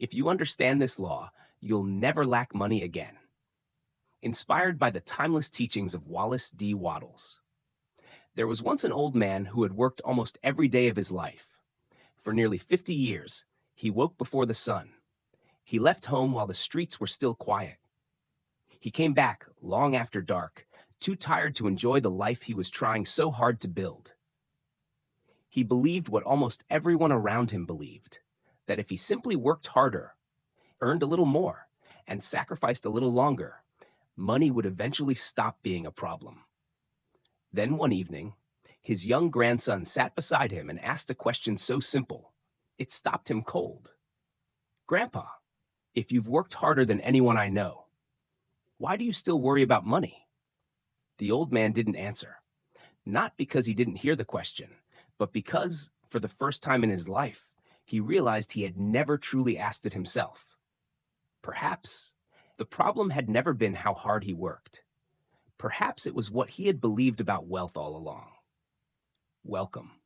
If you understand this law, you'll never lack money again. Inspired by the timeless teachings of Wallace D. Wattles. There was once an old man who had worked almost every day of his life. For nearly 50 years, he woke before the sun. He left home while the streets were still quiet. He came back long after dark, too tired to enjoy the life he was trying so hard to build. He believed what almost everyone around him believed, that if he simply worked harder, earned a little more, and sacrificed a little longer, money would eventually stop being a problem. Then one evening, his young grandson sat beside him and asked a question so simple, it stopped him cold. "Grandpa, if you've worked harder than anyone I know, why do you still worry about money?" The old man didn't answer, not because he didn't hear the question, but because, for the first time in his life, he realized he had never truly asked it himself. Perhaps the problem had never been how hard he worked. Perhaps it was what he had believed about wealth all along. Welcome.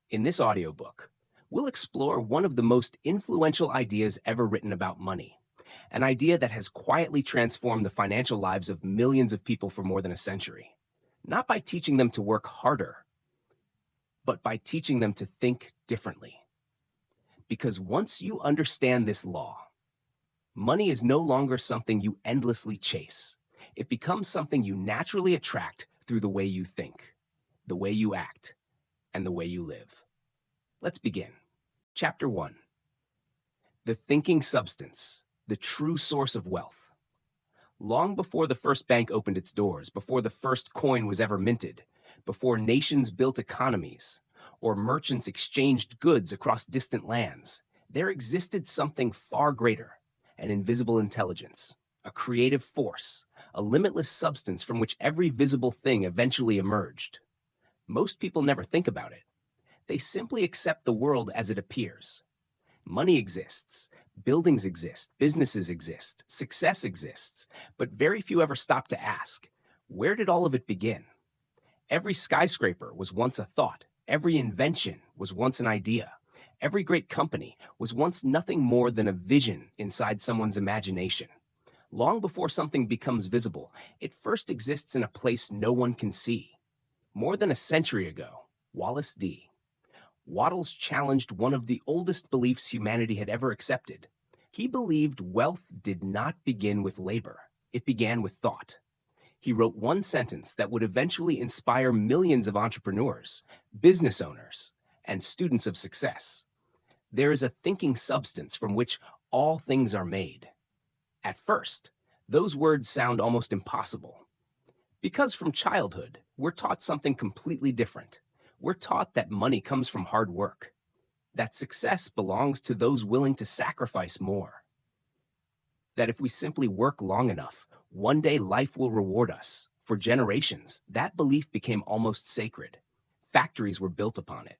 In this audiobook, we'll explore one of the most influential ideas ever written about money, an idea that has quietly transformed the financial lives of millions of people for more than a century, not by teaching them to work harder, but by teaching them to think differently. Because once you understand this law, money is no longer something you endlessly chase. It becomes something you naturally attract through the way you think, the way you act, and the way you live. Let's begin. Chapter 1. The thinking substance, the true source of wealth. Long before the first bank opened its doors, before the first coin was ever minted, before nations built economies, or merchants exchanged goods across distant lands, there existed something far greater, an invisible intelligence, a creative force, a limitless substance from which every visible thing eventually emerged. Most people never think about it. They simply accept the world as it appears. Money exists, buildings exist, businesses exist, success exists, but very few ever stop to ask, where did all of it begin? Every skyscraper was once a thought. Every invention was once an idea. Every great company was once nothing more than a vision inside someone's imagination. Long before something becomes visible, it first exists in a place no one can see. More than a century ago, Wallace D. Wattles challenged one of the oldest beliefs humanity had ever accepted. He believed wealth did not begin with labor. It began with thought. He wrote one sentence that would eventually inspire millions of entrepreneurs, business owners, and students of success. There is a thinking substance from which all things are made. At first, those words sound almost impossible. Because from childhood, we're taught something completely different. We're taught that money comes from hard work, that success belongs to those willing to sacrifice more, that if we simply work long enough, one day life will reward us. For generations, that belief became almost sacred. Factories were built upon it.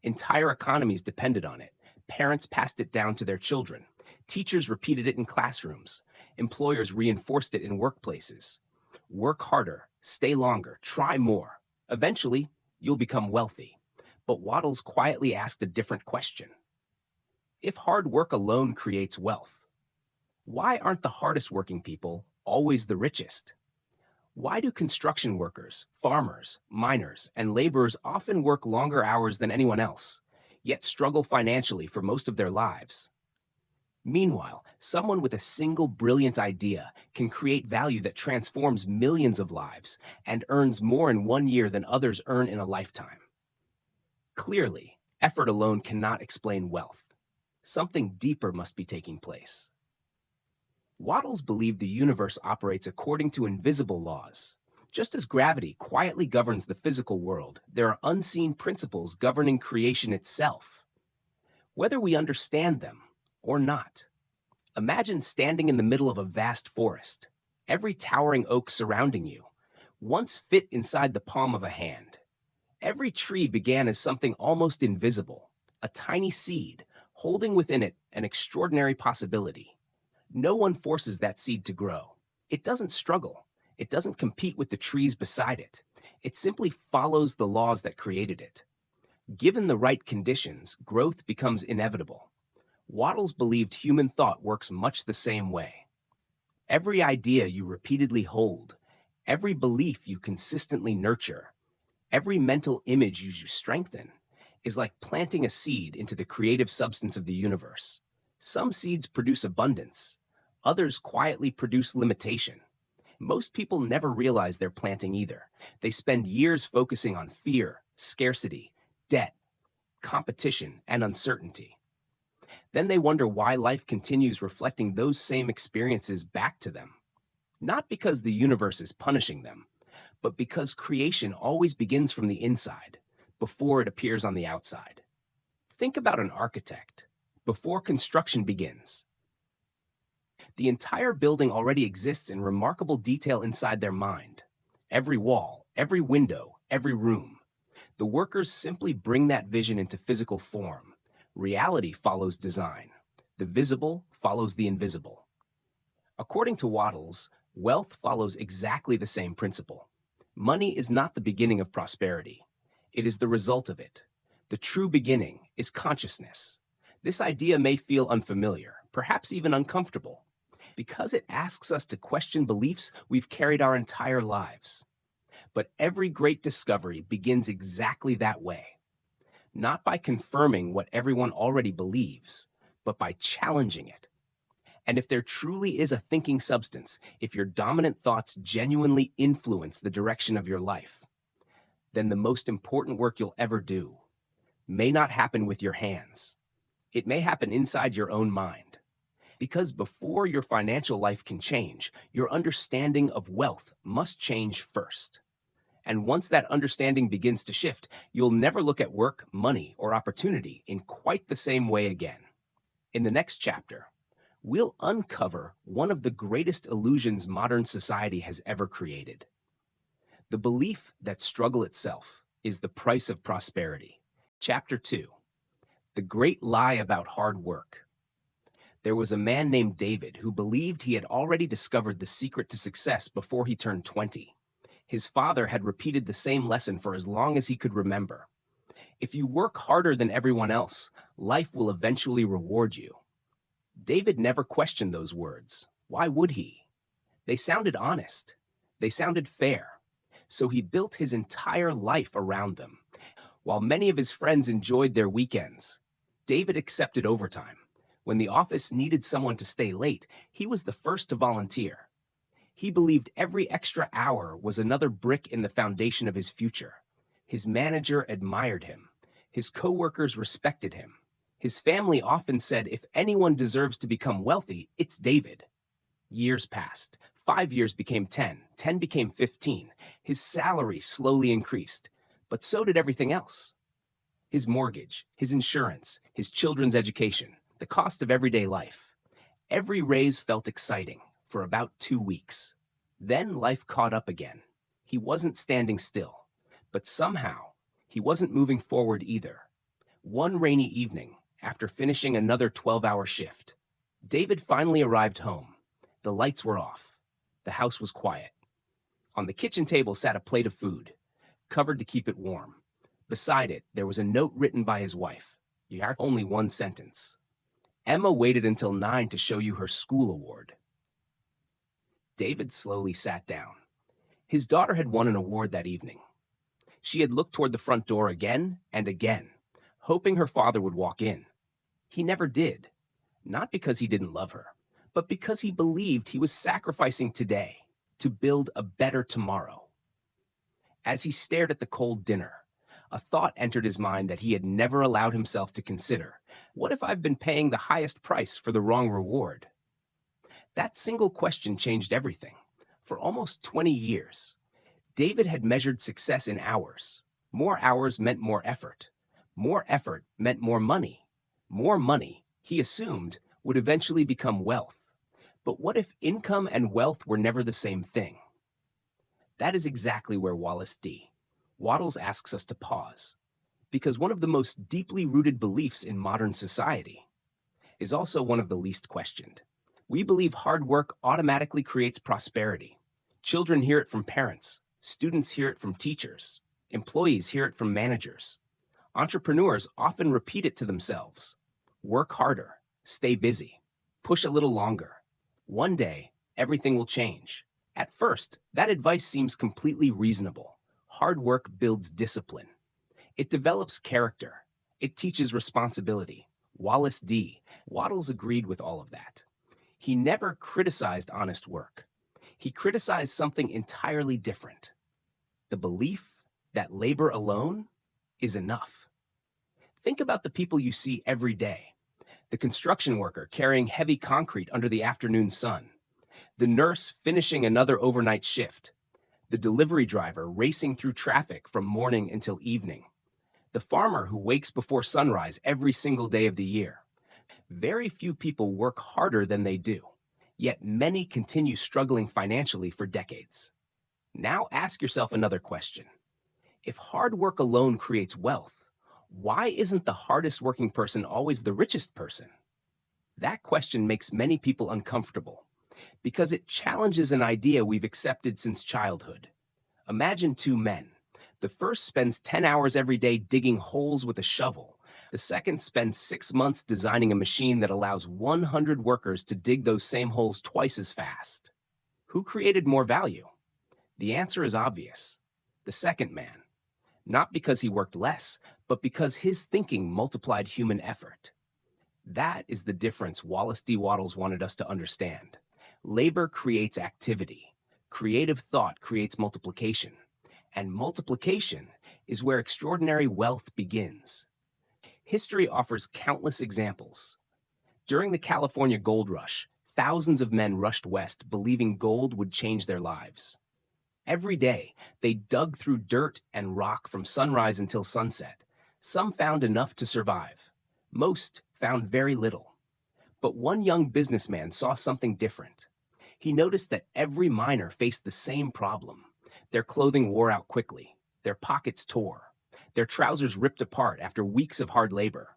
Entire economies depended on it. Parents passed it down to their children. Teachers repeated it in classrooms. Employers reinforced it in workplaces. Work harder, stay longer, try more. Eventually, you'll become wealthy. But Wattles quietly asked a different question. If hard work alone creates wealth, why aren't the hardest working people always the richest? Why do construction workers, farmers, miners, and laborers often work longer hours than anyone else, yet struggle financially for most of their lives? Meanwhile, someone with a single brilliant idea can create value that transforms millions of lives and earns more in 1 year than others earn in a lifetime. Clearly, effort alone cannot explain wealth. Something deeper must be taking place. Wattles believed the universe operates according to invisible laws. Just as gravity quietly governs the physical world, there are unseen principles governing creation itself. Whether we understand them or not. Imagine standing in the middle of a vast forest, every towering oak surrounding you, once fit inside the palm of a hand. Every tree began as something almost invisible, a tiny seed, holding within it an extraordinary possibility. No one forces that seed to grow. It doesn't struggle. It doesn't compete with the trees beside it. It simply follows the laws that created it. Given the right conditions, growth becomes inevitable. Wattles believed human thought works much the same way. Every idea you repeatedly hold, every belief you consistently nurture, every mental image you strengthen is like planting a seed into the creative substance of the universe. Some seeds produce abundance, others quietly produce limitation. Most people never realize they're planting either. They spend years focusing on fear, scarcity, debt, competition, and uncertainty. Then they wonder why life continues reflecting those same experiences back to them. Not because the universe is punishing them, but because creation always begins from the inside, before it appears on the outside. Think about an architect. Before construction begins, the entire building already exists in remarkable detail inside their mind. Every wall, every window, every room. The workers simply bring that vision into physical form. Reality follows design. The visible follows the invisible. According to Wattles, wealth follows exactly the same principle. Money is not the beginning of prosperity. It is the result of it. The true beginning is consciousness. This idea may feel unfamiliar, perhaps even uncomfortable, because it asks us to question beliefs we've carried our entire lives. But every great discovery begins exactly that way. Not by confirming what everyone already believes, but by challenging it. And if there truly is a thinking substance, if your dominant thoughts genuinely influence the direction of your life, then the most important work you'll ever do may not happen with your hands. It may happen inside your own mind. Because before your financial life can change, your understanding of wealth must change first. And once that understanding begins to shift, you'll never look at work, money, or opportunity in quite the same way again. In the next chapter, we'll uncover one of the greatest illusions modern society has ever created. The belief that struggle itself is the price of prosperity. Chapter 2. The Great Lie About Hard Work. There was a man named David who believed he had already discovered the secret to success before he turned 20. His father had repeated the same lesson for as long as he could remember. If you work harder than everyone else, life will eventually reward you. David never questioned those words. Why would he? They sounded honest. They sounded fair. So he built his entire life around them. While many of his friends enjoyed their weekends, David accepted overtime. When the office needed someone to stay late, he was the first to volunteer. He believed every extra hour was another brick in the foundation of his future. His manager admired him. His coworkers respected him. His family often said if anyone deserves to become wealthy, it's David. Years passed. 5 years became 10. 10 became 15. His salary slowly increased, but so did everything else. His mortgage, his insurance, his children's education, the cost of everyday life. Every raise felt exciting for about 2 weeks. Then life caught up again. He wasn't standing still, but somehow he wasn't moving forward either. One rainy evening, after finishing another 12-hour shift, David finally arrived home. The lights were off. The house was quiet. On the kitchen table sat a plate of food, covered to keep it warm. Beside it, there was a note written by his wife. You have only one sentence. Emma waited until 9 to show you her school award. David slowly sat down. His daughter had won an award that evening. She had looked toward the front door again and again, hoping her father would walk in. He never did, not because he didn't love her, but because he believed he was sacrificing today to build a better tomorrow. As he stared at the cold dinner, a thought entered his mind that he had never allowed himself to consider. What if I've been paying the highest price for the wrong reward? That single question changed everything. For almost 20 years, David had measured success in hours. More hours meant more effort. More effort meant more money. More money, he assumed, would eventually become wealth. But what if income and wealth were never the same thing? That is exactly where Wattles asks us to pause, because one of the most deeply rooted beliefs in modern society is also one of the least questioned. We believe hard work automatically creates prosperity. Children hear it from parents, students hear it from teachers, employees hear it from managers. Entrepreneurs often repeat it to themselves. Work harder, Stay busy. Push a little longer. One day, everything will change. At first, that advice seems completely reasonable. Hard work builds discipline. It develops character. It teaches responsibility. Wallace D. Wattles agreed with all of that. He never criticized honest work. He criticized something entirely different: the belief that labor alone is enough. Think about the people you see every day: the construction worker carrying heavy concrete under the afternoon sun, the nurse finishing another overnight shift, the delivery driver racing through traffic from morning until evening, the farmer who wakes before sunrise every single day of the year. Very few people work harder than they do, yet many continue struggling financially for decades. Now ask yourself another question. If hard work alone creates wealth, why isn't the hardest working person always the richest person? That question makes many people uncomfortable because it challenges an idea we've accepted since childhood. Imagine two men. The first spends 10 hours every day digging holes with a shovel. The second spends 6 months designing a machine that allows 100 workers to dig those same holes twice as fast. Who created more value? The answer is obvious: the second man. Not because he worked less, but because his thinking multiplied human effort. That is the difference Wallace D. Wattles wanted us to understand. Labor creates activity. Creative thought creates multiplication. And multiplication is where extraordinary wealth begins. History offers countless examples. During the California gold rush, thousands of men rushed west believing gold would change their lives. Every day, they dug through dirt and rock from sunrise until sunset. Some found enough to survive. Most found very little. But one young businessman saw something different. He noticed that every miner faced the same problem. Their clothing wore out quickly. Their pockets tore. Their trousers ripped apart after weeks of hard labor.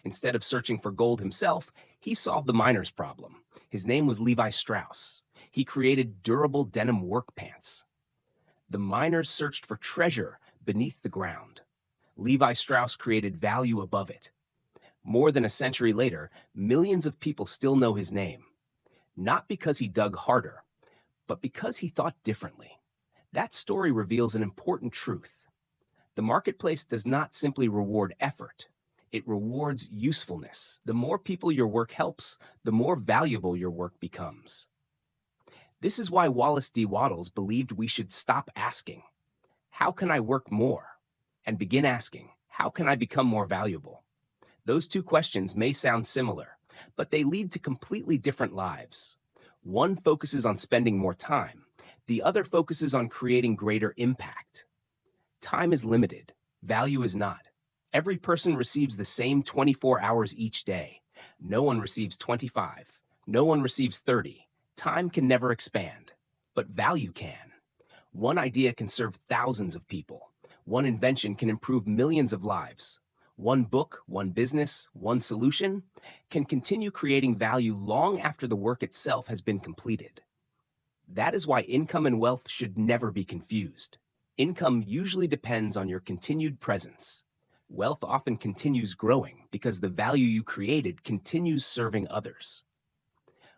Instead of searching for gold himself, he solved the miner's problem. His name was Levi Strauss. He created durable denim work pants. The miners searched for treasure beneath the ground. Levi Strauss created value above it. More than a century later, millions of people still know his name. Not because he dug harder, but because he thought differently. That story reveals an important truth. The marketplace does not simply reward effort. It rewards usefulness. The more people your work helps, the more valuable your work becomes. This is why Wallace D. Wattles believed we should stop asking, "How can I work more?" and begin asking, "How can I become more valuable?" Those two questions may sound similar, but they lead to completely different lives. One focuses on spending more time. The other focuses on creating greater impact. Time is limited. Value is not. Every person receives the same 24 hours each day. No one receives 25. No one receives 30. Time can never expand, but value can. One idea can serve thousands of people. One invention can improve millions of lives. One book, one business, one solution can continue creating value long after the work itself has been completed. That is why income and wealth should never be confused. Income usually depends on your continued presence. Wealth often continues growing because the value you created continues serving others.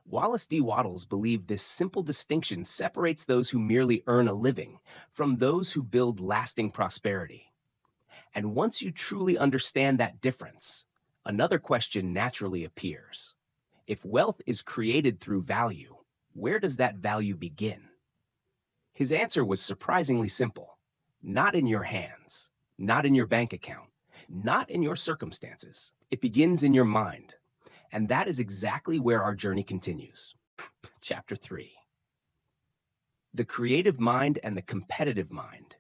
Wallace D. Wattles believed this simple distinction separates those who merely earn a living from those who build lasting prosperity. And once you truly understand that difference, another question naturally appears. If wealth is created through value, where does that value begin? His answer was surprisingly simple. Not in your hands, not in your bank account, not in your circumstances. It begins in your mind. And that is exactly where our journey continues. Chapter 3. The creative mind and the competitive mind.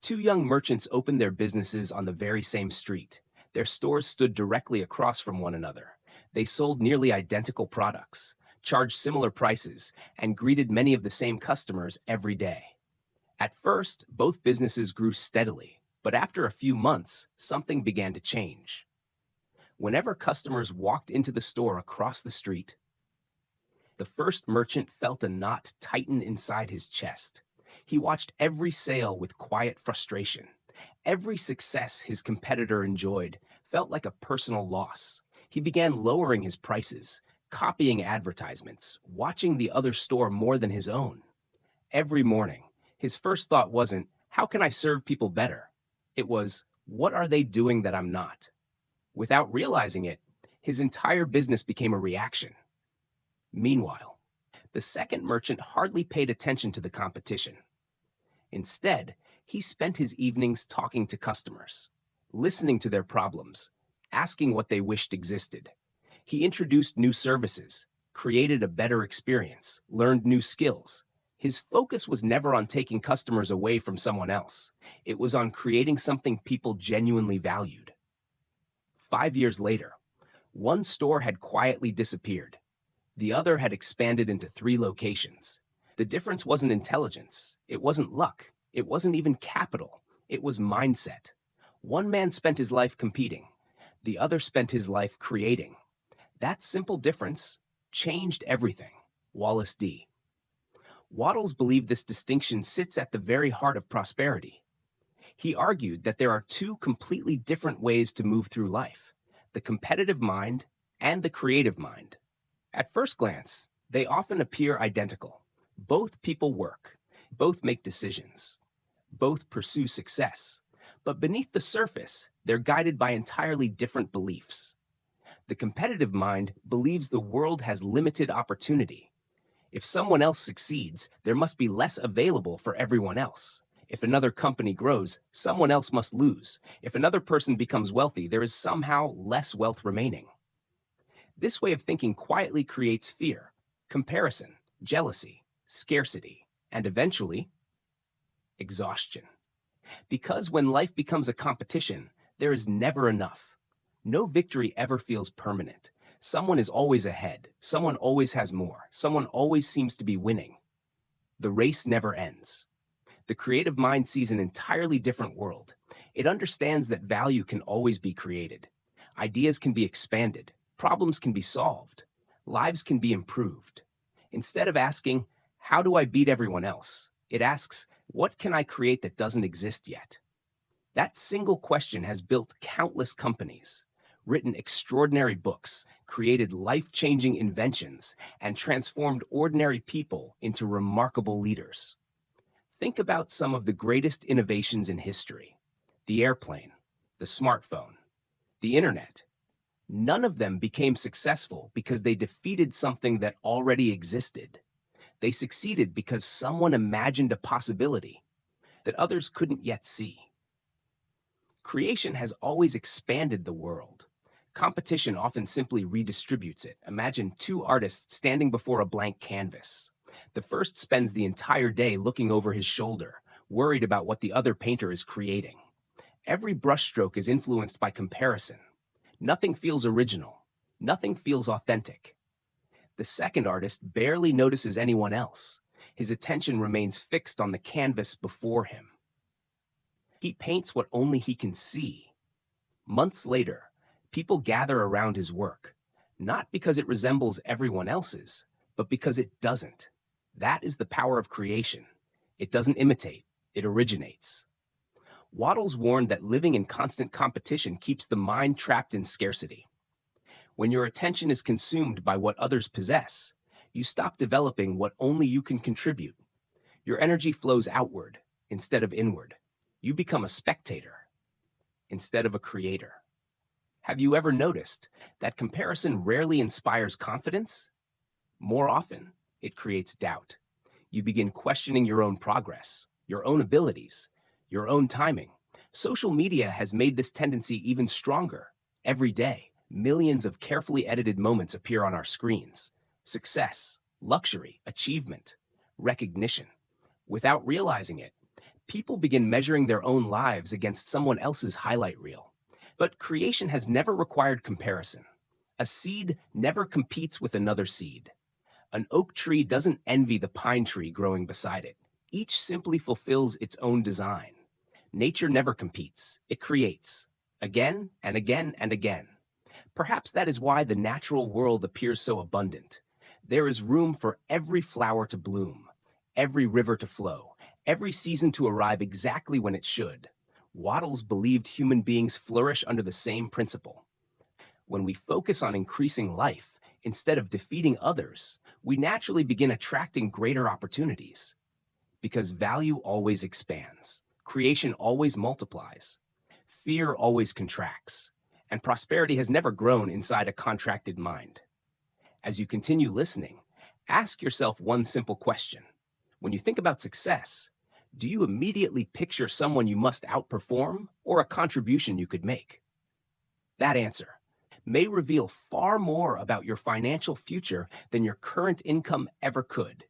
Two young merchants opened their businesses on the very same street. Their stores stood directly across from one another. They sold nearly identical products, charged similar prices, and greeted many of the same customers every day. At first, both businesses grew steadily, but after a few months, something began to change. Whenever customers walked into the store across the street, the first merchant felt a knot tighten inside his chest. He watched every sale with quiet frustration. Every success his competitor enjoyed felt like a personal loss. He began lowering his prices, copying advertisements, watching the other store more than his own. Every morning, his first thought wasn't, how can I serve people better? It was, what are they doing that I'm not? Without realizing it, his entire business became a reaction. Meanwhile, the second merchant hardly paid attention to the competition. Instead, he spent his evenings talking to customers, listening to their problems, asking what they wished existed. He introduced new services, created a better experience, learned new skills. His focus was never on taking customers away from someone else. It was on creating something people genuinely valued. 5 years later, one store had quietly disappeared. The other had expanded into 3 locations. The difference wasn't intelligence. It wasn't luck. It wasn't even capital. It was mindset. One man spent his life competing. The other spent his life creating. That simple difference changed everything. Wallace D. Wattles believed this distinction sits at the very heart of prosperity. He argued that there are 2 completely different ways to move through life: the competitive mind and the creative mind. At first glance, they often appear identical. Both people work, both make decisions, both pursue success. But beneath the surface, they're guided by entirely different beliefs. The competitive mind believes the world has limited opportunity. If someone else succeeds, there must be less available for everyone else. If another company grows, someone else must lose. If another person becomes wealthy, there is somehow less wealth remaining. This way of thinking quietly creates fear, comparison, jealousy, scarcity, and eventually, exhaustion. Because when life becomes a competition, there is never enough. No victory ever feels permanent. Someone is always ahead. Someone always has more. Someone always seems to be winning. The race never ends. The creative mind sees an entirely different world. It understands that value can always be created. Ideas can be expanded. Problems can be solved. Lives can be improved. Instead of asking, how do I beat everyone else? It asks, what can I create that doesn't exist yet? That single question has built countless companies, written extraordinary books, created life-changing inventions, and transformed ordinary people into remarkable leaders. Think about some of the greatest innovations in history: the airplane, the smartphone, the internet. None of them became successful because they defeated something that already existed. They succeeded because someone imagined a possibility that others couldn't yet see. Creation has always expanded the world. Competition often simply redistributes it. Imagine 2 artists standing before a blank canvas. The first spends the entire day looking over his shoulder, worried about what the other painter is creating. Every brushstroke is influenced by comparison. Nothing feels original. Nothing feels authentic. The second artist barely notices anyone else. His attention remains fixed on the canvas before him. He paints what only he can see. Months later, people gather around his work, not because it resembles everyone else's, but because it doesn't. That is the power of creation. It doesn't imitate, it originates. Wattles warned that living in constant competition keeps the mind trapped in scarcity. When your attention is consumed by what others possess, you stop developing what only you can contribute. Your energy flows outward instead of inward. You become a spectator instead of a creator. Have you ever noticed that comparison rarely inspires confidence? More often, it creates doubt. You begin questioning your own progress, your own abilities, your own timing. Social media has made this tendency even stronger. Every day, millions of carefully edited moments appear on our screens. Success, luxury, achievement, recognition. Without realizing it, people begin measuring their own lives against someone else's highlight reel. But creation has never required comparison. A seed never competes with another seed. An oak tree doesn't envy the pine tree growing beside it. Each simply fulfills its own design. Nature never competes, it creates, again and again and again. Perhaps that is why the natural world appears so abundant. There is room for every flower to bloom, every river to flow, every season to arrive exactly when it should. Wattles believed human beings flourish under the same principle. When we focus on increasing life instead of defeating others, we naturally begin attracting greater opportunities. Because value always expands, creation always multiplies, fear always contracts, and prosperity has never grown inside a contracted mind. As you continue listening, ask yourself one simple question. When you think about success, do you immediately picture someone you must outperform or a contribution you could make? That answer may reveal far more about your financial future than your current income ever could.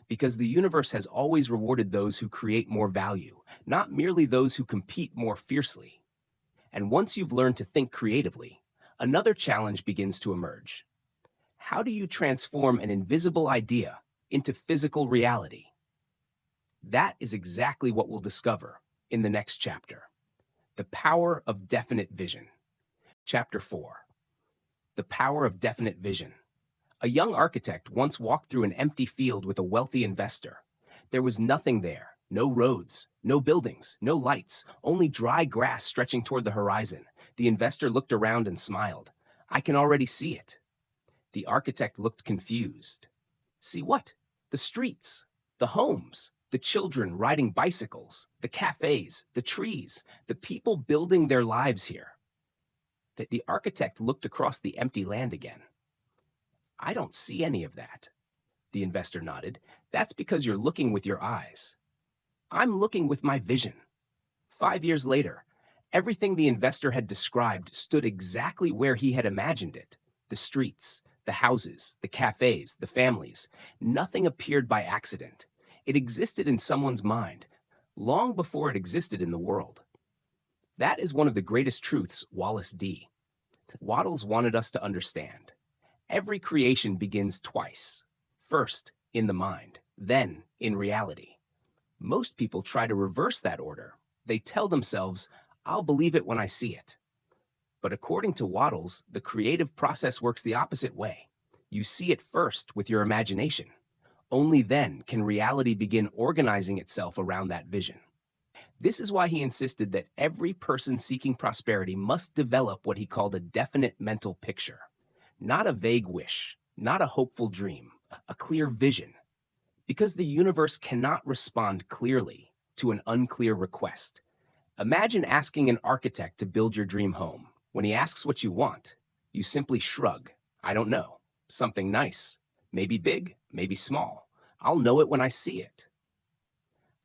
Because the universe has always rewarded those who create more value, not merely those who compete more fiercely. And once you've learned to think creatively, another challenge begins to emerge. How do you transform an invisible idea into physical reality? That is exactly what we'll discover in the next chapter. The Power of Definite Vision. Chapter 4. The Power of Definite Vision. A young architect once walked through an empty field with a wealthy investor. There was nothing there. No roads, no buildings, no lights, only dry grass stretching toward the horizon. The investor looked around and smiled. "I can already see it." The architect looked confused. "See what?" "The streets, the homes, the children riding bicycles, the cafes, the trees, the people building their lives here." The architect looked across the empty land again. "I don't see any of that." The investor nodded. "That's because you're looking with your eyes. I'm looking with my vision." 5 years later, everything the investor had described stood exactly where he had imagined it. The streets, the houses, the cafes, the families. Nothing appeared by accident. It existed in someone's mind, long before it existed in the world. That is one of the greatest truths Wallace D. Wattles wanted us to understand. Every creation begins twice. First, in the mind, then in reality. Most people try to reverse that order. They tell themselves, "I'll believe it when I see it." But according to Wattles, the creative process works the opposite way. You see it first with your imagination. Only then can reality begin organizing itself around that vision. This is why he insisted that every person seeking prosperity must develop what he called a definite mental picture. Not a vague wish, not a hopeful dream, a clear vision. Because the universe cannot respond clearly to an unclear request. Imagine asking an architect to build your dream home. When he asks what you want, you simply shrug. "I don't know. Something nice. Maybe big, maybe small. I'll know it when I see it."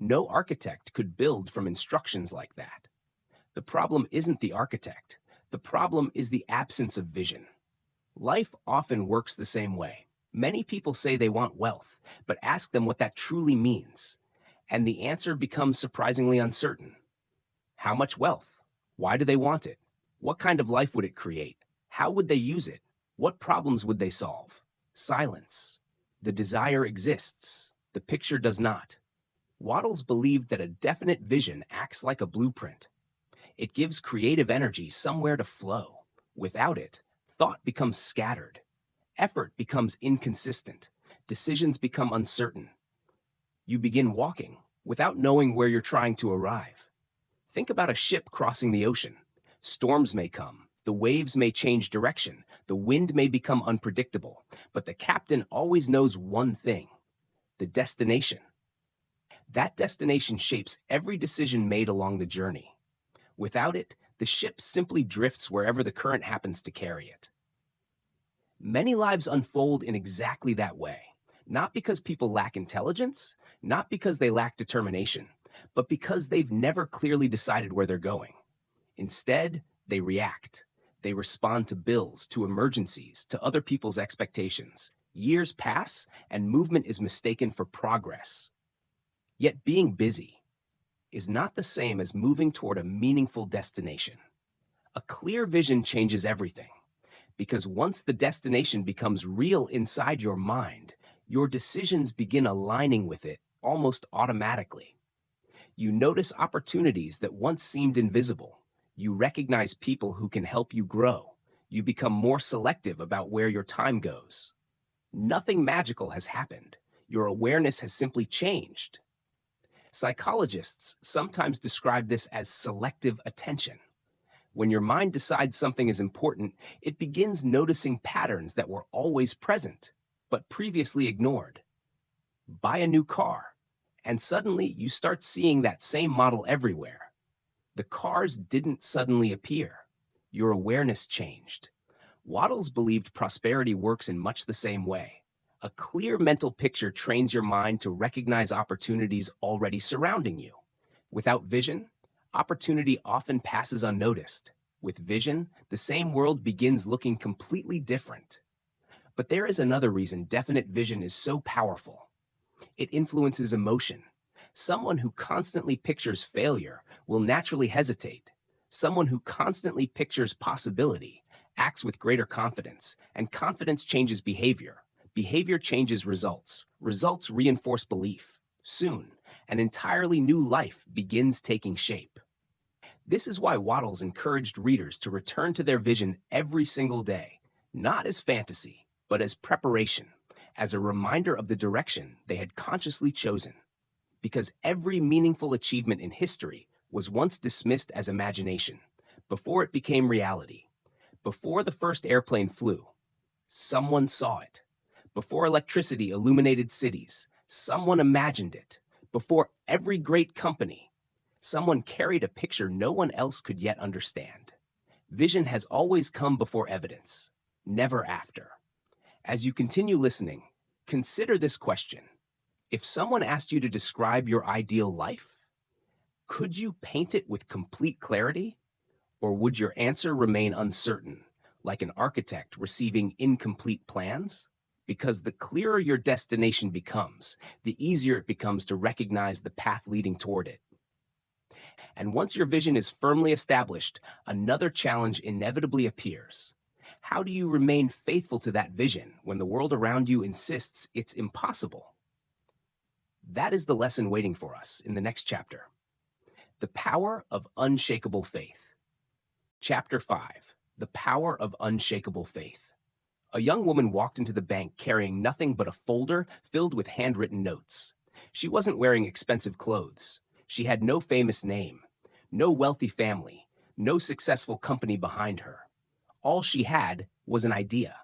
No architect could build from instructions like that. The problem isn't the architect. The problem is the absence of vision. Life often works the same way. Many people say they want wealth, but ask them what that truly means. And the answer becomes surprisingly uncertain. How much wealth? Why do they want it? What kind of life would it create? How would they use it? What problems would they solve? Silence. The desire exists. The picture does not. Wattles believed that a definite vision acts like a blueprint. It gives creative energy somewhere to flow. Without it, thought becomes scattered. Effort becomes inconsistent. Decisions become uncertain. You begin walking without knowing where you're trying to arrive. Think about a ship crossing the ocean. Storms may come. The waves may change direction. The wind may become unpredictable. But the captain always knows one thing: the destination. That destination shapes every decision made along the journey. Without it, the ship simply drifts wherever the current happens to carry it. Many lives unfold in exactly that way, not because people lack intelligence, not because they lack determination, but because they've never clearly decided where they're going. Instead, they react. They respond to bills, to emergencies, to other people's expectations. Years pass, and movement is mistaken for progress. Yet being busy is not the same as moving toward a meaningful destination. A clear vision changes everything, because once the destination becomes real inside your mind, your decisions begin aligning with it almost automatically. You notice opportunities that once seemed invisible. You recognize people who can help you grow. You become more selective about where your time goes. Nothing magical has happened. Your awareness has simply changed. Psychologists sometimes describe this as selective attention. When your mind decides something is important, it begins noticing patterns that were always present, but previously ignored. Buy a new car, and suddenly you start seeing that same model everywhere. The cars didn't suddenly appear. Your awareness changed. Waddles believed prosperity works in much the same way. A clear mental picture trains your mind to recognize opportunities already surrounding you. Without vision, opportunity often passes unnoticed. With vision, the same world begins looking completely different. But there is another reason definite vision is so powerful. It influences emotion. Someone who constantly pictures failure will naturally hesitate. Someone who constantly pictures possibility acts with greater confidence, and confidence changes behavior. Behavior changes results. Results reinforce belief. Soon, an entirely new life begins taking shape. This is why Waddles encouraged readers to return to their vision every single day, not as fantasy, but as preparation, as a reminder of the direction they had consciously chosen. Because every meaningful achievement in history was once dismissed as imagination, before it became reality. Before the first airplane flew, someone saw it. Before electricity illuminated cities, someone imagined it. Before every great company, someone carried a picture no one else could yet understand. Vision has always come before evidence, never after. As you continue listening, consider this question. If someone asked you to describe your ideal life, could you paint it with complete clarity? Or would your answer remain uncertain, like an architect receiving incomplete plans? Because the clearer your destination becomes, the easier it becomes to recognize the path leading toward it. And once your vision is firmly established, another challenge inevitably appears. How do you remain faithful to that vision when the world around you insists it's impossible? That is the lesson waiting for us in the next chapter. The Power of Unshakable Faith. Chapter 5. The Power of Unshakable Faith. A young woman walked into the bank carrying nothing but a folder filled with handwritten notes. She wasn't wearing expensive clothes. She had no famous name, no wealthy family, no successful company behind her. All she had was an idea.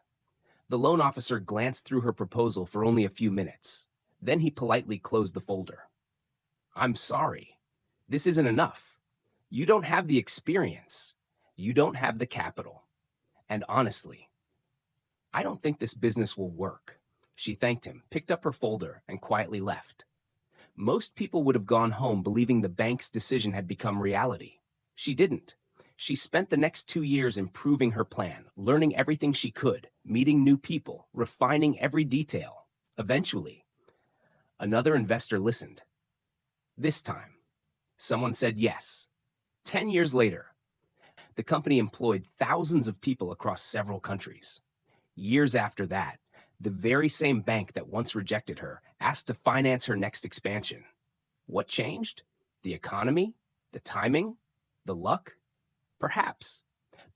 The loan officer glanced through her proposal for only a few minutes. Then he politely closed the folder. "I'm sorry. This isn't enough. You don't have the experience. You don't have the capital. And honestly, I don't think this business will work." She thanked him, picked up her folder, and quietly left. Most people would have gone home believing the bank's decision had become reality. She didn't. She spent the next 2 years improving her plan, learning everything she could, meeting new people, refining every detail. Eventually, another investor listened. This time, someone said yes. 10 years later, the company employed thousands of people across several countries. Years after that, the very same bank that once rejected her asked to finance her next expansion. What changed? The economy? The timing? The luck? Perhaps.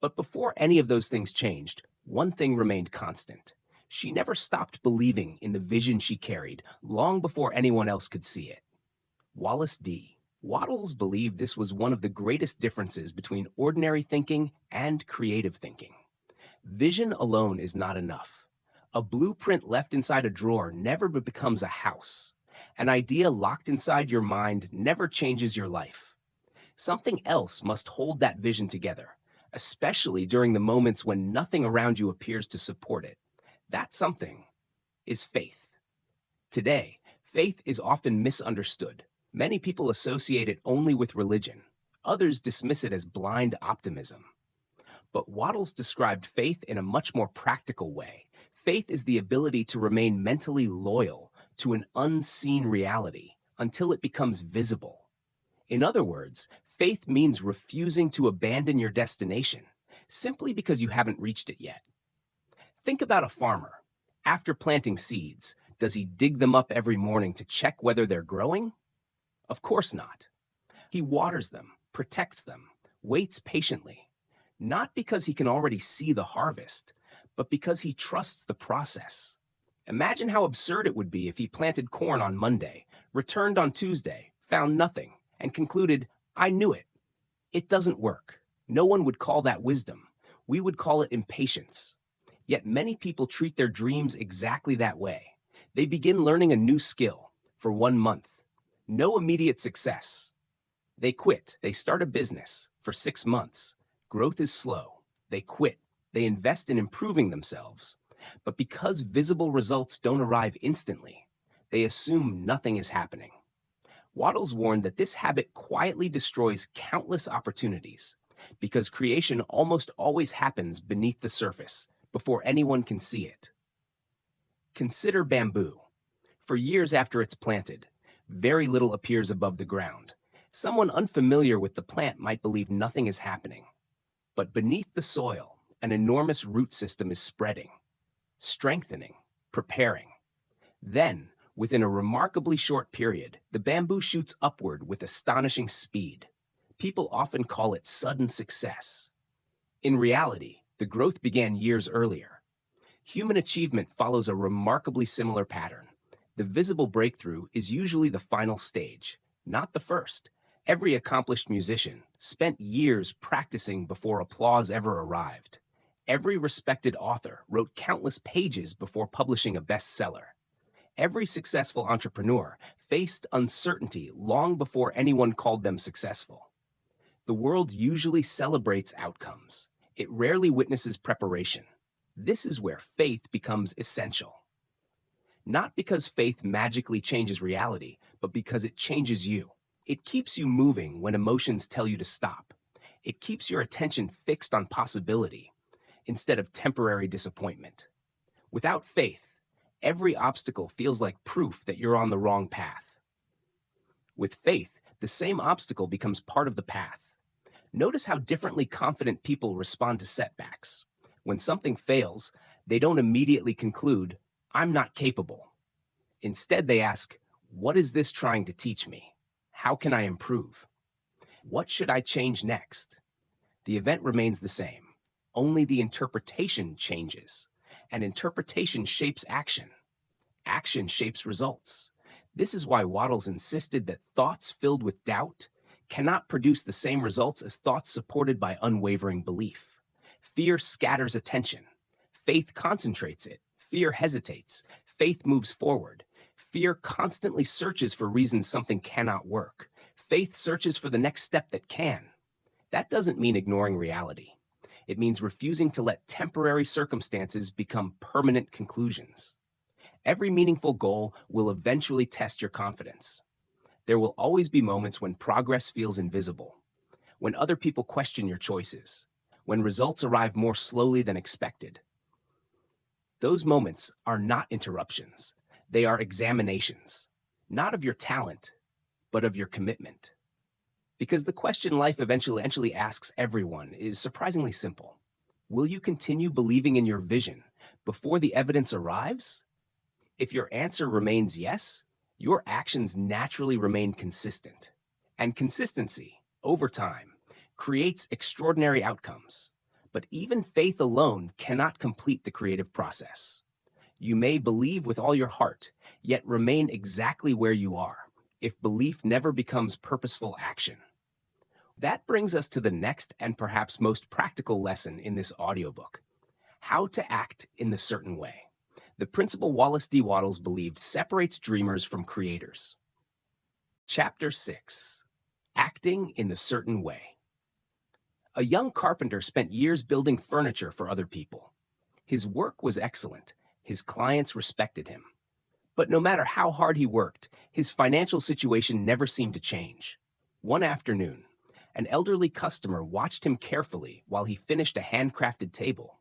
But before any of those things changed, one thing remained constant. She never stopped believing in the vision she carried, long before anyone else could see it. Wallace D. Waddles believed this was one of the greatest differences between ordinary thinking and creative thinking. Vision alone is not enough. A blueprint left inside a drawer never becomes a house. An idea locked inside your mind never changes your life. Something else must hold that vision together, especially during the moments when nothing around you appears to support it. That something is faith. Today, faith is often misunderstood. Many people associate it only with religion. Others dismiss it as blind optimism. But Waddles described faith in a much more practical way. Faith is the ability to remain mentally loyal to an unseen reality until it becomes visible. In other words, faith means refusing to abandon your destination simply because you haven't reached it yet. Think about a farmer. After planting seeds, does he dig them up every morning to check whether they're growing? Of course not. He waters them, protects them, waits patiently. Not because he can already see the harvest, but because he trusts the process. Imagine how absurd it would be if he planted corn on Monday, returned on Tuesday, found nothing, and concluded, "I knew it. It doesn't work." No one would call that wisdom. We would call it impatience. Yet many people treat their dreams exactly that way. They begin learning a new skill for 1 month. No immediate success. They quit. They start a business for 6 months. Growth is slow. They quit. They invest in improving themselves. But because visible results don't arrive instantly, they assume nothing is happening. Waddles warned that this habit quietly destroys countless opportunities because creation almost always happens beneath the surface before anyone can see it. Consider bamboo. For years after it's planted, very little appears above the ground. Someone unfamiliar with the plant might believe nothing is happening. But beneath the soil, an enormous root system is spreading, strengthening, preparing. Then, within a remarkably short period, the bamboo shoots upward with astonishing speed. People often call it sudden success. In reality, the growth began years earlier. Human achievement follows a remarkably similar pattern. The visible breakthrough is usually the final stage, not the first. Every accomplished musician spent years practicing before applause ever arrived. Every respected author wrote countless pages before publishing a bestseller. Every successful entrepreneur faced uncertainty long before anyone called them successful. The world usually celebrates outcomes. It rarely witnesses preparation. This is where faith becomes essential. Not because faith magically changes reality, but because it changes you. It keeps you moving when emotions tell you to stop. It keeps your attention fixed on possibility instead of temporary disappointment. Without faith, every obstacle feels like proof that you're on the wrong path. With faith, the same obstacle becomes part of the path. Notice how differently confident people respond to setbacks. When something fails, they don't immediately conclude, "I'm not capable." Instead, they ask, "What is this trying to teach me? How can I improve? What should I change next?" The event remains the same. Only the interpretation changes. And interpretation shapes action. Action shapes results. This is why Waddles insisted that thoughts filled with doubt cannot produce the same results as thoughts supported by unwavering belief. Fear scatters attention. Faith concentrates it. Fear hesitates. Faith moves forward. Fear constantly searches for reasons something cannot work. Faith searches for the next step that can. That doesn't mean ignoring reality. It means refusing to let temporary circumstances become permanent conclusions. Every meaningful goal will eventually test your confidence. There will always be moments when progress feels invisible, when other people question your choices, when results arrive more slowly than expected. Those moments are not interruptions. They are examinations, not of your talent, but of your commitment. Because the question life eventually asks everyone is surprisingly simple. Will you continue believing in your vision before the evidence arrives? If your answer remains yes, your actions naturally remain consistent. And consistency, over time, creates extraordinary outcomes. But even faith alone cannot complete the creative process. You may believe with all your heart, yet remain exactly where you are, if belief never becomes purposeful action. That brings us to the next and perhaps most practical lesson in this audiobook: how to act in the certain way. The principle Wallace D. Waddles believed separates dreamers from creators. Chapter 6: Acting in the Certain Way. A young carpenter spent years building furniture for other people. His work was excellent. His clients respected him. But no matter how hard he worked, his financial situation never seemed to change. One afternoon, an elderly customer watched him carefully while he finished a handcrafted table.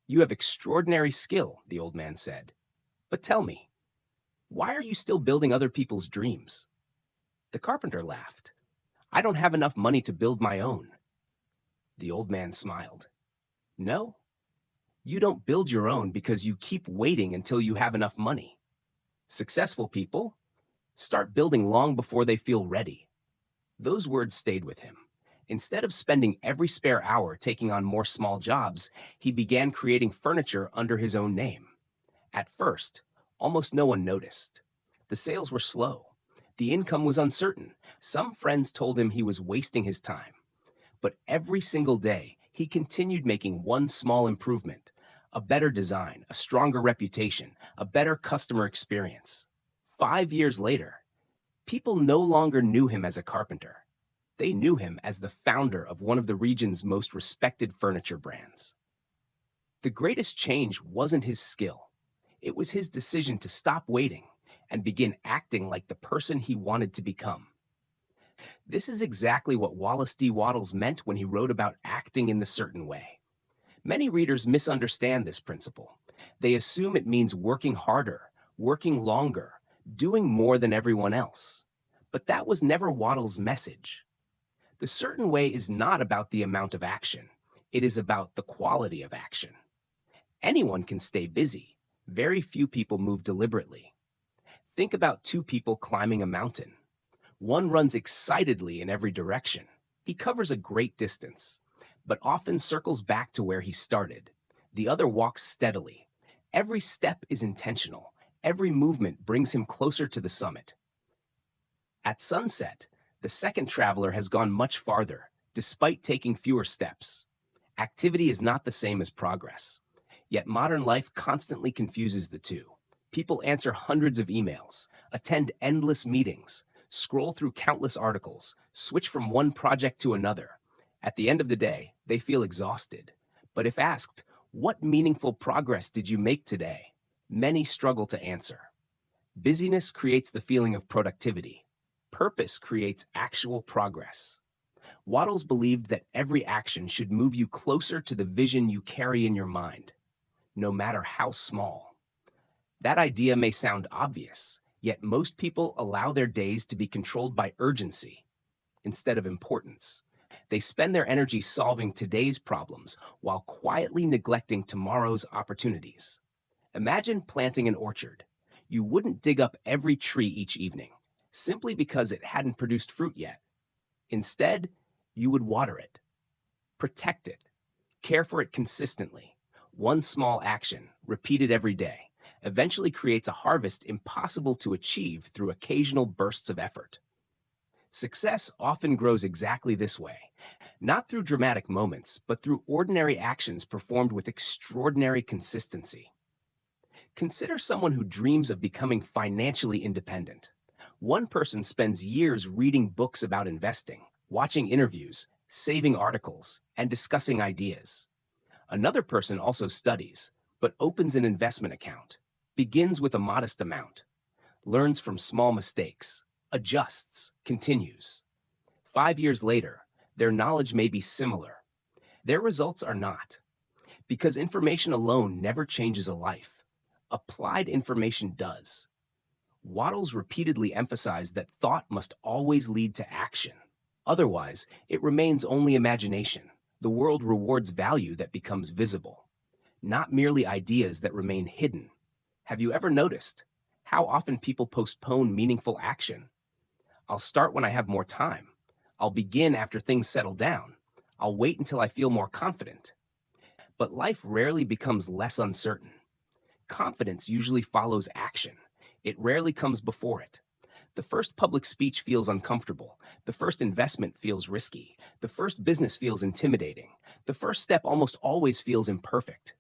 "You have extraordinary skill," the old man said. "But tell me, why are you still building other people's dreams?" The carpenter laughed. "I don't have enough money to build my own." The old man smiled. "No, you don't build your own because you keep waiting until you have enough money. Successful people start building long before they feel ready." Those words stayed with him. Instead of spending every spare hour taking on more small jobs, he began creating furniture under his own name. At first, almost no one noticed. The sales were slow. The income was uncertain. Some friends told him he was wasting his time. But every single day, he continued making one small improvement: a better design, a stronger reputation, a better customer experience. 5 years later, people no longer knew him as a carpenter. They knew him as the founder of one of the region's most respected furniture brands. The greatest change wasn't his skill. It was his decision to stop waiting and begin acting like the person he wanted to become. This is exactly what Wallace D. Wattles meant when he wrote about acting in the certain way. Many readers misunderstand this principle. They assume it means working harder, working longer, doing more than everyone else. But that was never Wattles' message. The certain way is not about the amount of action. It is about the quality of action. Anyone can stay busy. Very few people move deliberately. Think about two people climbing a mountain. One runs excitedly in every direction. He covers a great distance, but often circles back to where he started. The other walks steadily. Every step is intentional. Every movement brings him closer to the summit. At sunset, the second traveler has gone much farther, despite taking fewer steps. Activity is not the same as progress. Yet modern life constantly confuses the two. People answer hundreds of emails, attend endless meetings, scroll through countless articles, switch from one project to another. At the end of the day, they feel exhausted. But if asked, "What meaningful progress did you make today?" many struggle to answer. Busyness creates the feeling of productivity. Purpose creates actual progress. Wattles believed that every action should move you closer to the vision you carry in your mind, no matter how small. That idea may sound obvious, yet most people allow their days to be controlled by urgency instead of importance. They spend their energy solving today's problems while quietly neglecting tomorrow's opportunities. Imagine planting an orchard. You wouldn't dig up every tree each evening, simply because it hadn't produced fruit yet. Instead, you would water it, protect it, care for it consistently. One small action, repeated every day, eventually creates a harvest impossible to achieve through occasional bursts of effort. Success often grows exactly this way, not through dramatic moments, but through ordinary actions performed with extraordinary consistency. Consider someone who dreams of becoming financially independent. One person spends years reading books about investing, watching interviews, saving articles, and discussing ideas. Another person also studies, but opens an investment account, begins with a modest amount, learns from small mistakes, adjusts, continues. 5 years later, their knowledge may be similar. Their results are not, because information alone never changes a life. Applied information does. Wattles repeatedly emphasized that thought must always lead to action. Otherwise, it remains only imagination. The world rewards value that becomes visible, not merely ideas that remain hidden. Have you ever noticed how often people postpone meaningful action? "I'll start when I have more time. I'll begin after things settle down. I'll wait until I feel more confident." But life rarely becomes less uncertain. Confidence usually follows action. It rarely comes before it. The first public speech feels uncomfortable. The first investment feels risky. The first business feels intimidating. The first step almost always feels imperfect.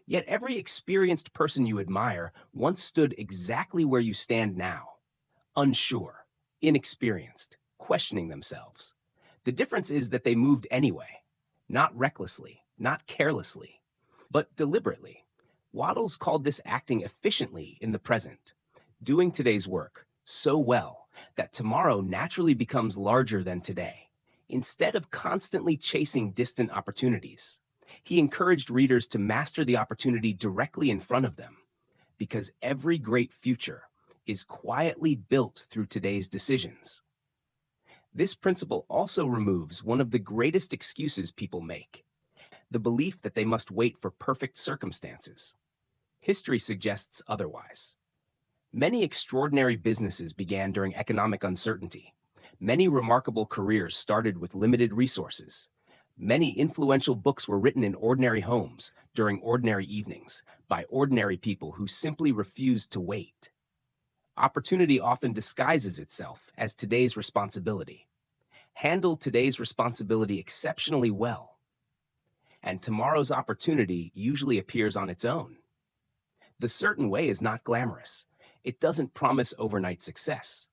Yet every experienced person you admire once stood exactly where you stand now: unsure, inexperienced, questioning themselves. The difference is that they moved anyway, not recklessly, not carelessly, but deliberately. Wattles called this acting efficiently in the present, doing today's work so well that tomorrow naturally becomes larger than today. Instead of constantly chasing distant opportunities, he encouraged readers to master the opportunity directly in front of them, because every great future is quietly built through today's decisions. This principle also removes one of the greatest excuses people make: the belief that they must wait for perfect circumstances. History suggests otherwise. Many extraordinary businesses began during economic uncertainty. Many remarkable careers started with limited resources. Many influential books were written in ordinary homes, during ordinary evenings, by ordinary people who simply refused to wait. Opportunity often disguises itself as today's responsibility. Handle today's responsibility exceptionally well, and tomorrow's opportunity usually appears on its own. The certain way is not glamorous. It doesn't promise overnight success.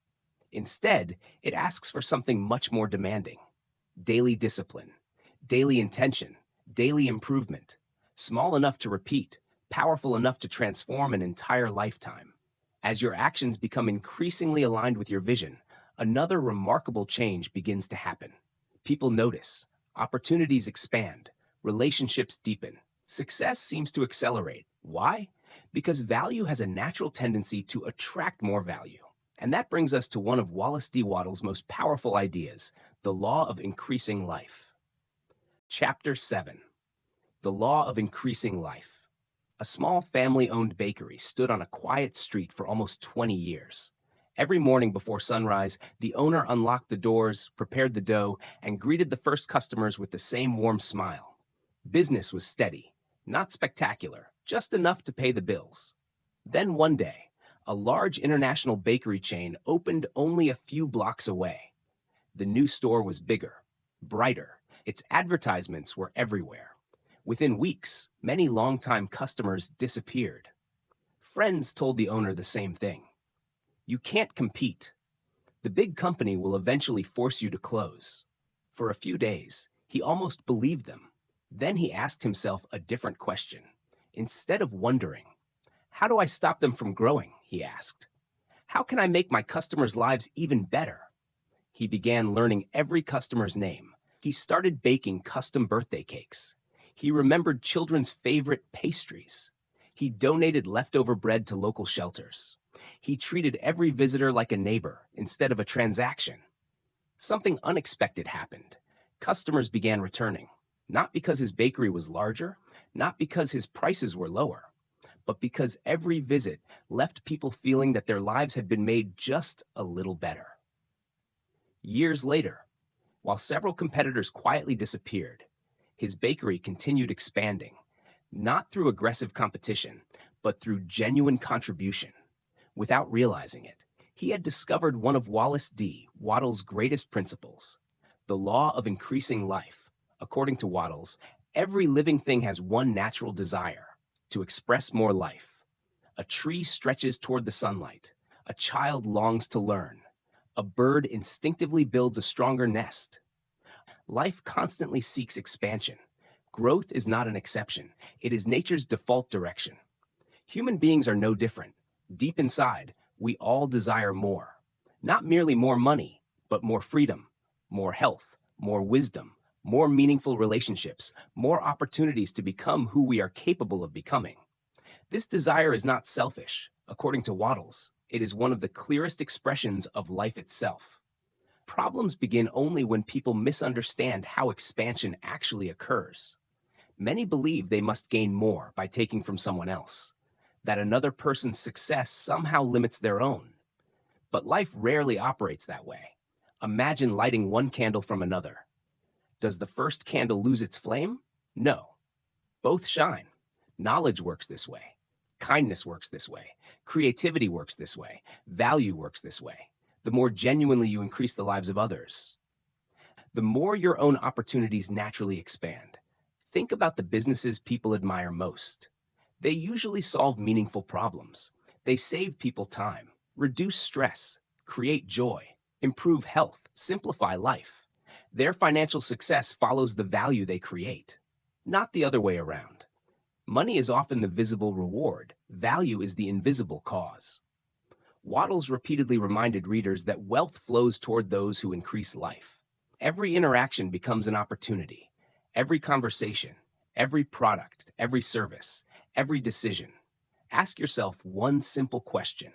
Instead, it asks for something much more demanding: daily discipline, daily intention, daily improvement, small enough to repeat, powerful enough to transform an entire lifetime. As your actions become increasingly aligned with your vision, another remarkable change begins to happen. People notice, opportunities expand, relationships deepen, success seems to accelerate. Why? Because value has a natural tendency to attract more value. And that brings us to one of Wallace D. Wattles' most powerful ideas, the law of increasing life. Chapter 7. The Law of Increasing Life. A small family-owned bakery stood on a quiet street for almost 20 years. Every morning before sunrise, the owner unlocked the doors, prepared the dough, and greeted the first customers with the same warm smile. Business was steady, not spectacular, just enough to pay the bills. Then one day, a large international bakery chain opened only a few blocks away. The new store was bigger, brighter. Its advertisements were everywhere. Within weeks, many longtime customers disappeared. Friends told the owner the same thing. You can't compete. The big company will eventually force you to close. For a few days, he almost believed them. Then he asked himself a different question. Instead of wondering, how do I stop them from growing? He asked. How can I make my customers' lives even better? He began learning every customer's name. He started baking custom birthday cakes. He remembered children's favorite pastries. He donated leftover bread to local shelters. He treated every visitor like a neighbor instead of a transaction. Something unexpected happened. Customers began returning, not because his bakery was larger, not because his prices were lower, but because every visit left people feeling that their lives had been made just a little better. Years later, while several competitors quietly disappeared, his bakery continued expanding, not through aggressive competition, but through genuine contribution. Without realizing it, he had discovered one of Wallace D. Wattles' greatest principles, the law of increasing life. According to Wattles, every living thing has one natural desire: to express more life. A tree stretches toward the sunlight. A child longs to learn. A bird instinctively builds a stronger nest. Life constantly seeks expansion. Growth is not an exception. It is nature's default direction. Human beings are no different. Deep inside, we all desire more. Not merely more money, but more freedom, more health, more wisdom, more meaningful relationships, more opportunities to become who we are capable of becoming. This desire is not selfish. According to Wattles, it is one of the clearest expressions of life itself. Problems begin only when people misunderstand how expansion actually occurs. Many believe they must gain more by taking from someone else, that another person's success somehow limits their own. But life rarely operates that way. Imagine lighting one candle from another. Does the first candle lose its flame? No. Both shine. Knowledge works this way. Kindness works this way. Creativity works this way. Value works this way. The more genuinely you increase the lives of others, the more your own opportunities naturally expand. Think about the businesses people admire most. They usually solve meaningful problems. They save people time, reduce stress, create joy, improve health, simplify life. Their financial success follows the value they create, not the other way around. Money is often the visible reward. Value is the invisible cause. Wattles repeatedly reminded readers that wealth flows toward those who increase life. Every interaction becomes an opportunity. Every conversation, every product, every service, every decision. Ask yourself one simple question.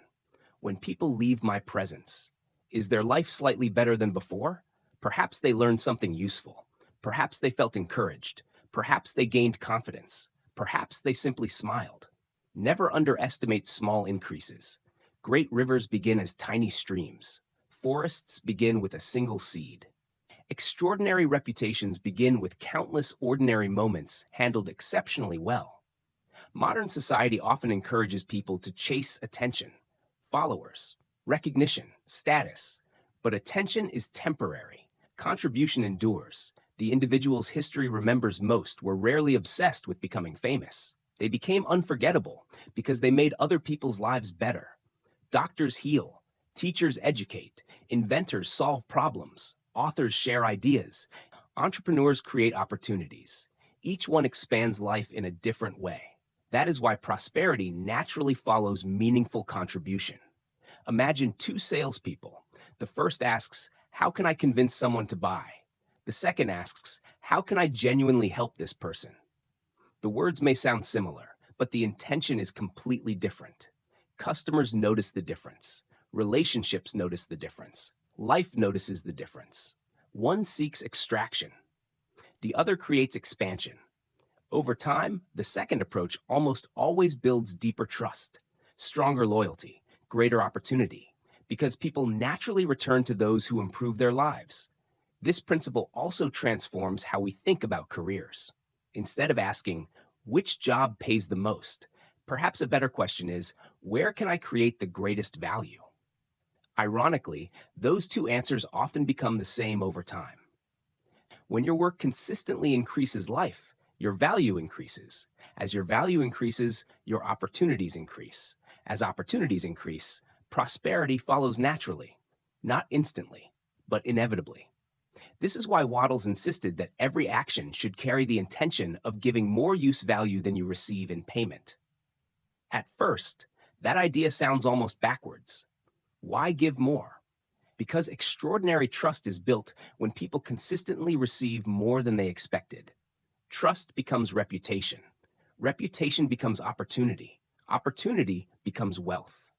When people leave my presence, is their life slightly better than before? Perhaps they learned something useful. Perhaps they felt encouraged. Perhaps they gained confidence. Perhaps they simply smiled. Never underestimate small increases. Great rivers begin as tiny streams. Forests begin with a single seed. Extraordinary reputations begin with countless ordinary moments handled exceptionally well. Modern society often encourages people to chase attention, followers, recognition, status. But attention is temporary. Contribution endures. The individual's history remembers most were rarely obsessed with becoming famous. They became unforgettable because they made other people's lives better. Doctors heal, teachers educate, inventors solve problems, authors share ideas, entrepreneurs create opportunities. Each one expands life in a different way. That is why prosperity naturally follows meaningful contribution. Imagine two salespeople. The first asks, "How can I convince someone to buy?" The second asks, "How can I genuinely help this person?" The words may sound similar, but the intention is completely different. Customers notice the difference. Relationships notice the difference. Life notices the difference. One seeks extraction. The other creates expansion. Over time, the second approach almost always builds deeper trust, stronger loyalty, greater opportunity, because people naturally return to those who improve their lives. This principle also transforms how we think about careers. Instead of asking, which job pays the most? Perhaps a better question is, where can I create the greatest value? Ironically, those two answers often become the same over time. When your work consistently increases life, your value increases. As your value increases, your opportunities increase. As opportunities increase, prosperity follows naturally, not instantly, but inevitably. This is why Waddles insisted that every action should carry the intention of giving more use value than you receive in payment. At first, that idea sounds almost backwards. Why give more? Because extraordinary trust is built when people consistently receive more than they expected. Trust becomes reputation. Reputation becomes opportunity. Opportunity becomes wealth.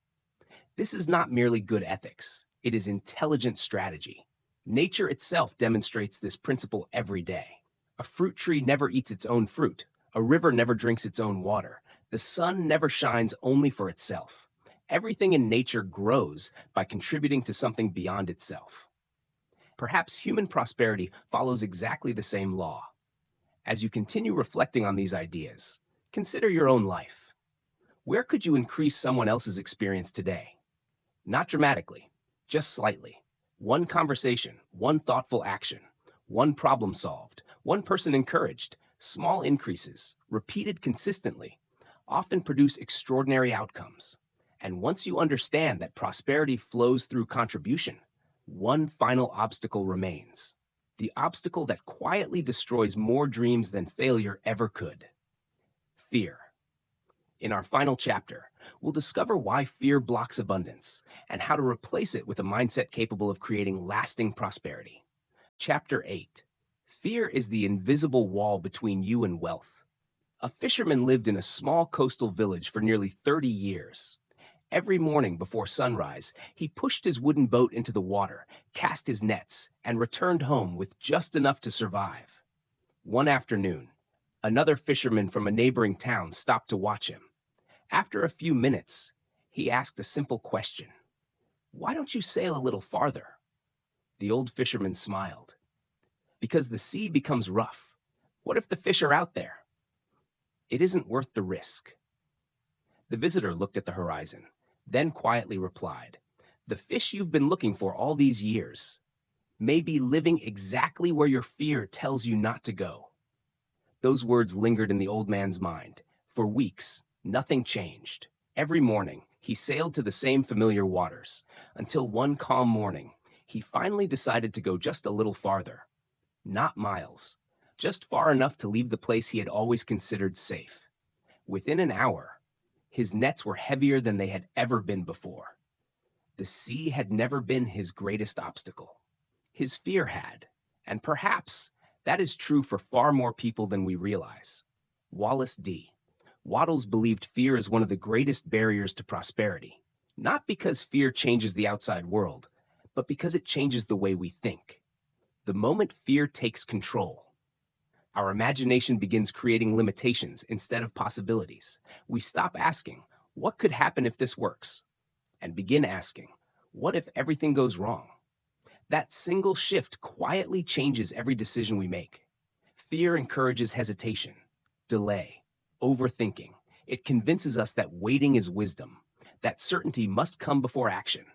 This is not merely good ethics. It is intelligent strategy. Nature itself demonstrates this principle every day. A fruit tree never eats its own fruit. A river never drinks its own water. The sun never shines only for itself. Everything in nature grows by contributing to something beyond itself. Perhaps human prosperity follows exactly the same law. As you continue reflecting on these ideas, consider your own life. Where could you increase someone else's experience today? Not dramatically, just slightly. One conversation, one thoughtful action, one problem solved, one person encouraged. Small increases, repeated consistently, often produce extraordinary outcomes. And once you understand that prosperity flows through contribution, one final obstacle remains. The obstacle that quietly destroys more dreams than failure ever could. Fear. In our final chapter, we'll discover why fear blocks abundance and how to replace it with a mindset capable of creating lasting prosperity. Chapter 8. Fear is the invisible wall between you and wealth. A fisherman lived in a small coastal village for nearly 30 years. Every morning before sunrise, he pushed his wooden boat into the water, cast his nets, and returned home with just enough to survive. One afternoon, another fisherman from a neighboring town stopped to watch him. After a few minutes, he asked a simple question. "Why don't you sail a little farther?" The old fisherman smiled. "Because the sea becomes rough. What if the fish are out there? It isn't worth the risk." The visitor looked at the horizon, then quietly replied, "The fish you've been looking for all these years may be living exactly where your fear tells you not to go." Those words lingered in the old man's mind. For weeks, nothing changed. Every morning, he sailed to the same familiar waters, until one calm morning, he finally decided to go just a little farther. Not miles, just far enough to leave the place he had always considered safe. Within an hour, his nets were heavier than they had ever been before. The sea had never been his greatest obstacle. His fear had, and perhaps that is true for far more people than we realize. Wallace D. Waddles believed fear is one of the greatest barriers to prosperity, not because fear changes the outside world, but because it changes the way we think. The moment fear takes control, our imagination begins creating limitations instead of possibilities. We stop asking, "What could happen if this works?" and begin asking, "What if everything goes wrong?" That single shift quietly changes every decision we make. Fear encourages hesitation, delay, overthinking. It convinces us that waiting is wisdom, that certainty must come before action,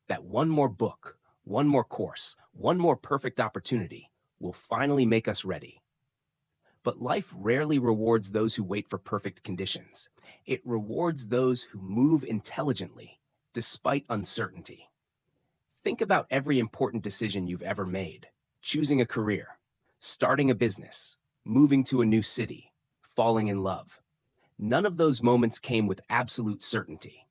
that one more book, One more course, one more perfect opportunity will finally make us ready. But life rarely rewards those who wait for perfect conditions. It rewards those who move intelligently, despite uncertainty. Think about every important decision you've ever made: choosing a career, starting a business, moving to a new city, falling in love. None of those moments came with absolute certainty.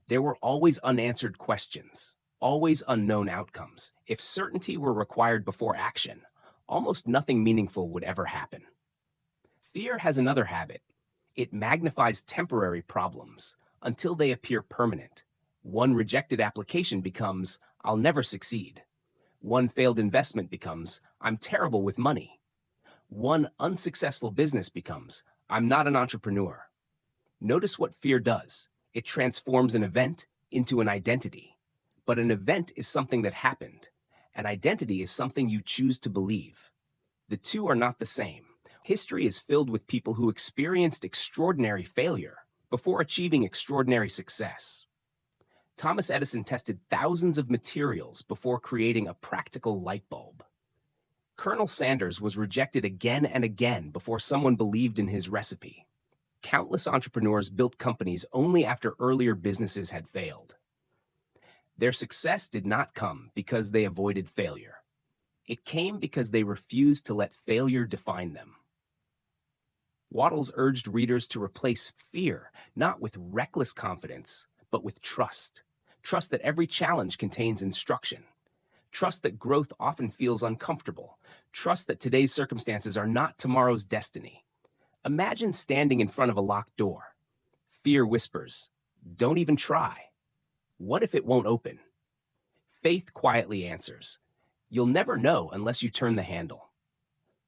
There were always unanswered questions, always unknown outcomes. If certainty were required before action, almost nothing meaningful would ever happen. Fear has another habit. It magnifies temporary problems until they appear permanent. One rejected application becomes, "I'll never succeed." One failed investment becomes, "I'm terrible with money." One unsuccessful business becomes, "I'm not an entrepreneur." Notice what fear does. It transforms an event into an identity. But an event is something that happened. An identity is something you choose to believe. The two are not the same. History is filled with people who experienced extraordinary failure before achieving extraordinary success. Thomas Edison tested thousands of materials before creating a practical light bulb. Colonel Sanders was rejected again and again before someone believed in his recipe. Countless entrepreneurs built companies only after earlier businesses had failed. Their success did not come because they avoided failure. It came because they refused to let failure define them. Wattles urged readers to replace fear, not with reckless confidence, but with trust. Trust that every challenge contains instruction. Trust that growth often feels uncomfortable. Trust that today's circumstances are not tomorrow's destiny. Imagine standing in front of a locked door. Fear whispers, "Don't even try. What if it won't open?" Faith quietly answers, "You'll never know unless you turn the handle."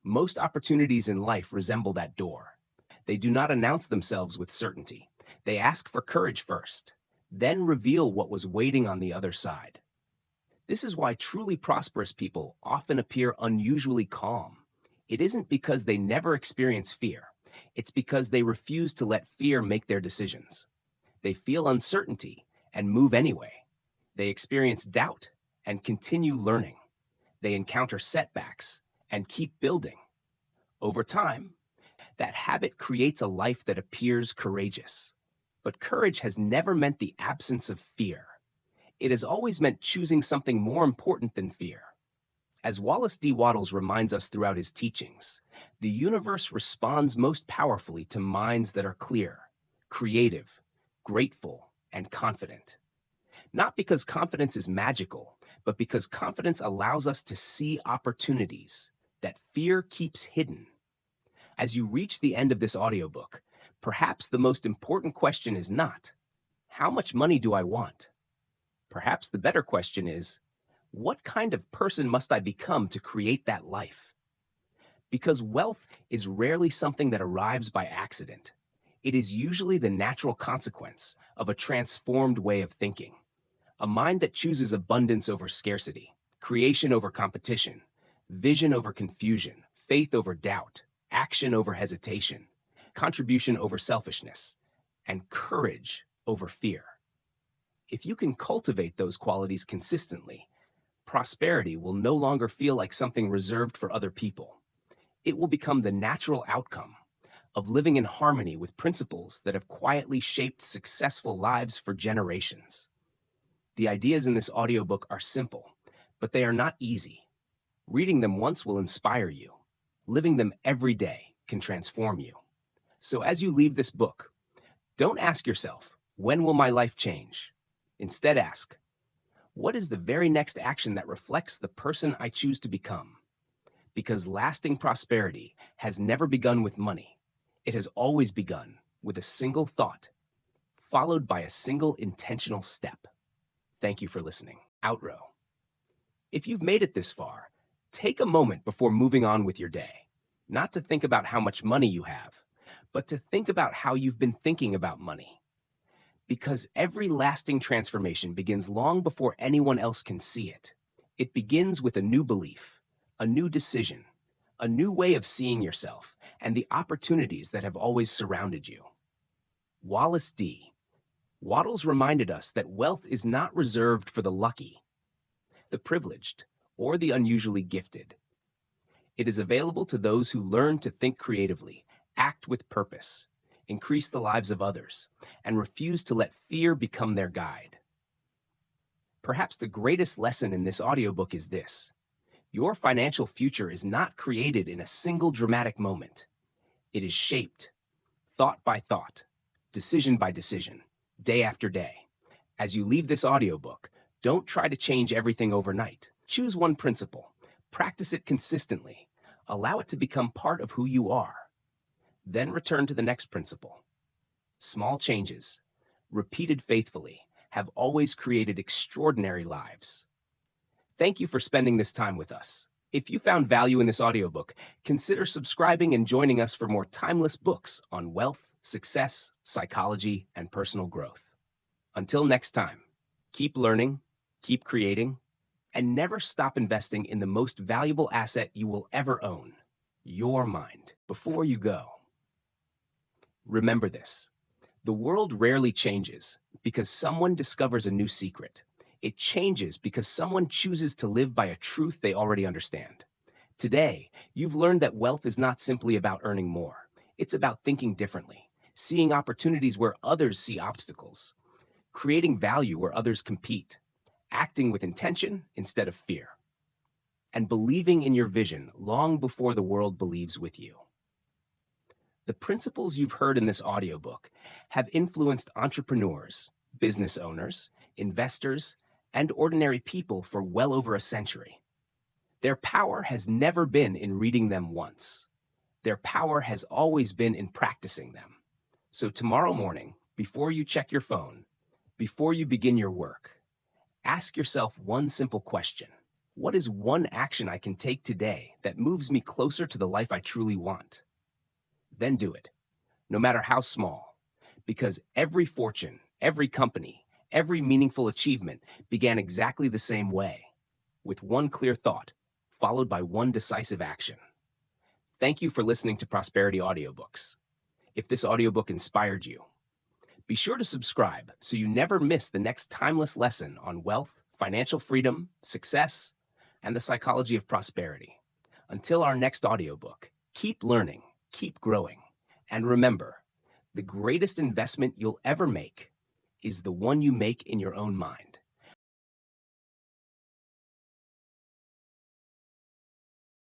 Most opportunities in life resemble that door. They do not announce themselves with certainty. They ask for courage first, then reveal what was waiting on the other side. This is why truly prosperous people often appear unusually calm. It isn't because they never experience fear. It's because they refuse to let fear make their decisions. They feel uncertainty and move anyway. They experience doubt and continue learning. They encounter setbacks and keep building. Over time, that habit creates a life that appears courageous. But courage has never meant the absence of fear. It has always meant choosing something more important than fear. As Wallace D. Wattles reminds us throughout his teachings, the universe responds most powerfully to minds that are clear, creative, grateful, and confident. Not because confidence is magical, but because confidence allows us to see opportunities that fear keeps hidden. As you reach the end of this audiobook, perhaps the most important question is not, "How much money do I want?" Perhaps the better question is, "What kind of person must I become to create that life?" Because wealth is rarely something that arrives by accident. It is usually the natural consequence of a transformed way of thinking. A mind that chooses abundance over scarcity, creation over competition, vision over confusion, faith over doubt, action over hesitation, contribution over selfishness, and courage over fear. If you can cultivate those qualities consistently, prosperity will no longer feel like something reserved for other people. It will become the natural outcome of living in harmony with principles that have quietly shaped successful lives for generations. The ideas in this audiobook are simple, but they are not easy. Reading them once will inspire you. Living them every day can transform you. So as you leave this book, don't ask yourself, "When will my life change?" Instead ask, "What is the very next action that reflects the person I choose to become?" Because lasting prosperity has never begun with money. It has always begun with a single thought, followed by a single intentional step. Thank you for listening. Outro. If you've made it this far, take a moment before moving on with your day, not to think about how much money you have, but to think about how you've been thinking about money. Because every lasting transformation begins long before anyone else can see it. It begins with a new belief, a new decision, a new way of seeing yourself, and the opportunities that have always surrounded you. Wallace D. Wattles reminded us that wealth is not reserved for the lucky. the privileged, or the unusually gifted. It is available to those who learn to think creatively, act with purpose, increase the lives of others, and refuse to let fear become their guide. Perhaps the greatest lesson in this audiobook is this: your financial future is not created in a single dramatic moment. It is shaped, thought by thought, decision by decision, day after day. As you leave this audiobook, don't try to change everything overnight. Choose one principle, practice it consistently, allow it to become part of who you are. Then return to the next principle. Small changes, repeated faithfully, have always created extraordinary lives. Thank you for spending this time with us. If you found value in this audiobook, consider subscribing and joining us for more timeless books on wealth, success, psychology, and personal growth. Until next time, keep learning, keep creating, and never stop investing in the most valuable asset you will ever own, your mind. Before you go, remember this: the world rarely changes because someone discovers a new secret. It changes because someone chooses to live by a truth they already understand. Today, you've learned that wealth is not simply about earning more. It's about thinking differently, seeing opportunities where others see obstacles, creating value where others compete, acting with intention instead of fear, and believing in your vision long before the world believes with you. The principles you've heard in this audiobook have influenced entrepreneurs, business owners, investors, and ordinary people for well over a century. Their power has never been in reading them once. Their power has always been in practicing them. So tomorrow morning, before you check your phone, before you begin your work, ask yourself one simple question: what is one action I can take today that moves me closer to the life I truly want? Then do it, no matter how small, because every fortune, every company, every meaningful achievement began exactly the same way, with one clear thought, followed by one decisive action. Thank you for listening to Prosperity Audiobooks. If this audiobook inspired you, be sure to subscribe so you never miss the next timeless lesson on wealth, financial freedom, success, and the psychology of prosperity. Until our next audiobook, keep learning, keep growing, and remember, the greatest investment you'll ever make is the one you make in your own mind.